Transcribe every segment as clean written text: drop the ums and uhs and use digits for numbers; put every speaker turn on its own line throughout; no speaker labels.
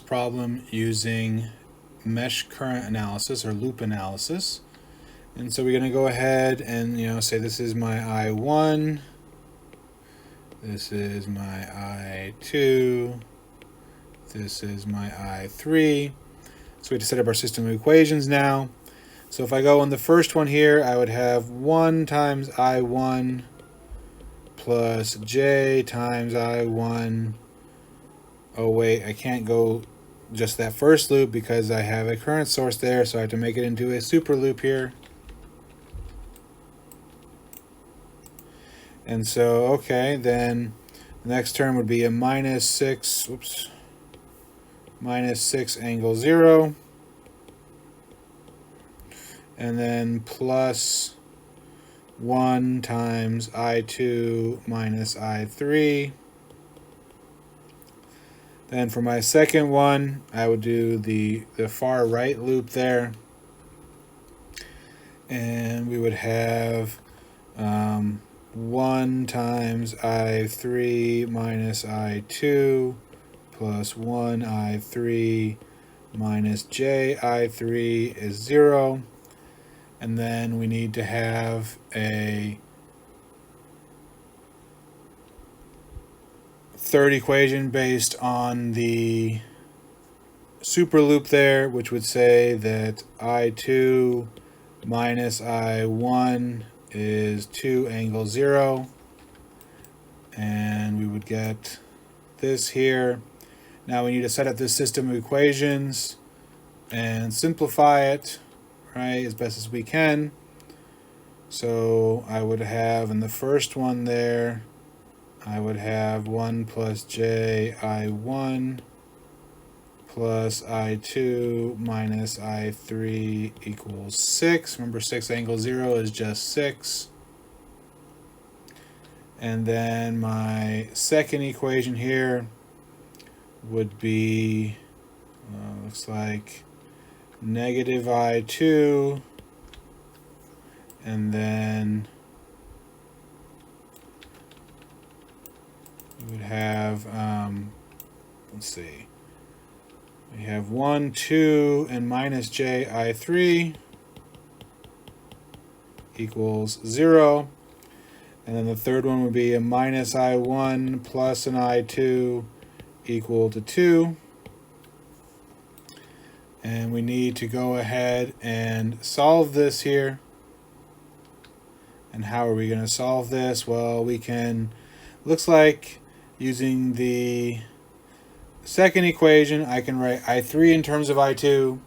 problem using mesh current analysis or loop analysis. And so we're going to go ahead and say this is my I1, this is my I2, this is my I3. So we have to set up our system of equations now. So if I go on the first one here, I would have 1 times I1 plus j times I1. Oh wait, I can't go just that first loop because I have a current source there, so I have to make it into a super loop here. And so, okay, then the next term would be a minus 6 angle 0. And then plus 1 times I2 minus I3. Then for my second one, I would do the far right loop there. And we would have 1 times I3 minus I2 plus 1 I3 minus j I3 is 0. And then we need to have a third equation based on the super loop there, which would say that I2 minus I1 is 2 angle 0. And we would get this here. Now we need to set up this system of equations and simplify it, right, as best as we can. So I would have in the first one there, I would have 1 plus j I1 plus I2 minus I3 equals 6. Remember, 6 angle 0 is just 6. And then my second equation here would be, looks like negative I2, and then we would have, let's see, we have 1, 2, and minus j I3 equals 0. And then the third one would be a minus I1 plus an I2 equal to 2. And we need to go ahead and solve this here. And how are we going to solve this? Well, we can, looks like using the second equation, I can write I3 in terms of I2.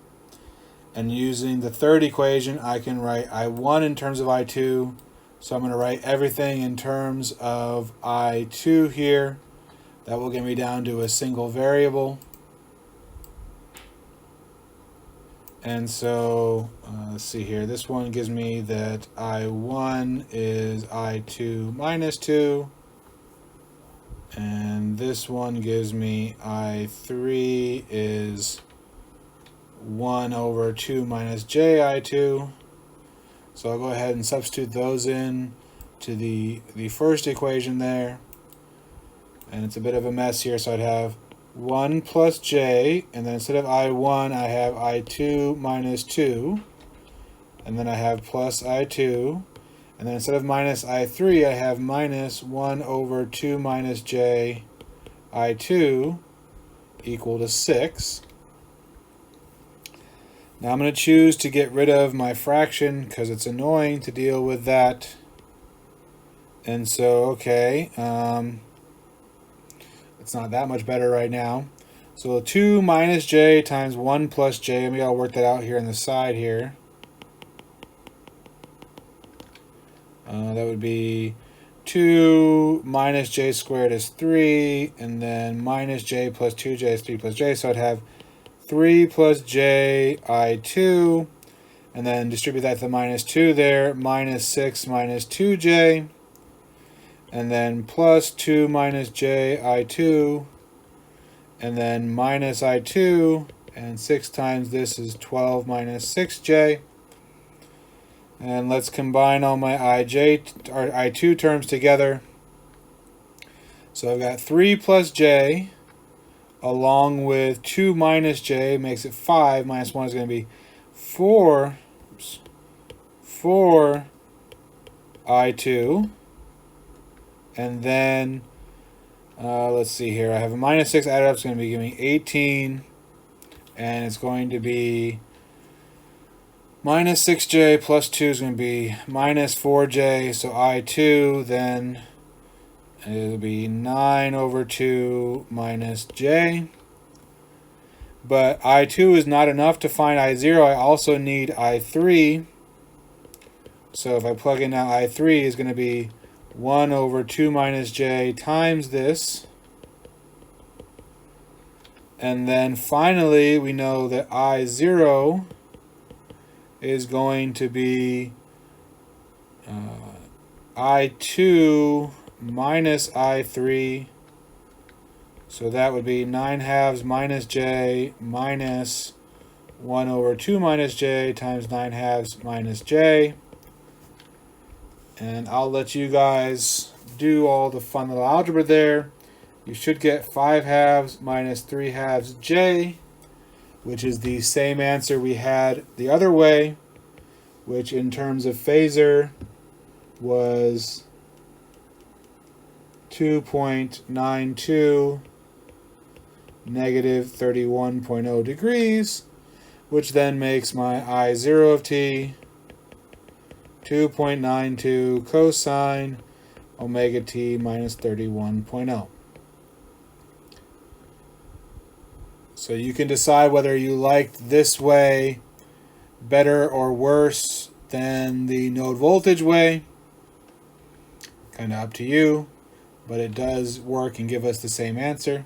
And using the third equation, I can write I1 in terms of I2. So I'm going to write everything in terms of I2 here. That will get me down to a single variable. And so, let's see here. This one gives me that I1 is I2 minus 2. And this one gives me I3 is 1 over 2 minus j I2. So I'll go ahead and substitute those in to the first equation there. And it's a bit of a mess here, so I'd have 1 plus j, and then instead of I1, I have I2 minus 2. And then I have plus I2. And then instead of minus I3, I have minus 1 over 2 minus j I2 equal to 6. Now I'm going to choose to get rid of my fraction because it's annoying to deal with that. And so, okay, it's not that much better right now. So 2 minus j times 1 plus j, and we gotta work that out here on the side here. That would be 2 minus j squared is 3, and then minus j plus 2j is 3 plus j. So I'd have 3 plus j I2, and then distribute that to the minus 2 there, minus 6 minus 2j, and then plus 2 minus j I2, and then minus I2, and 6 times this is 12 minus 6j. And let's combine all my I2 terms together. So I've got 3 plus j along with 2 minus j makes it 5. Minus 1 is going to be 4, 4 I2. And then, let's see here. I have a minus 6 added up. It's going to be giving 18. And it's going to be minus 6j plus 2 is going to be minus 4j. So I2 then it'll be 9 over 2 minus j. But I2 is not enough to find I0. I also need I3. So if I plug in now, I3 is going to be 1 over 2 minus j times this. And then finally, we know that I0 is going to be I2 minus I3. So that would be 9 halves minus j minus 1 over 2 minus j times 9 halves minus j. And I'll let you guys do all the fun little algebra there. You should get 5 halves minus 3 halves j, which is the same answer we had the other way, which in terms of phasor was 2.92 negative 31.0 degrees, which then makes my I0 of t 2.92 cosine omega t minus 31.0. So you can decide whether you liked this way better or worse than the node voltage way. Kind of up to you, but it does work and give us the same answer.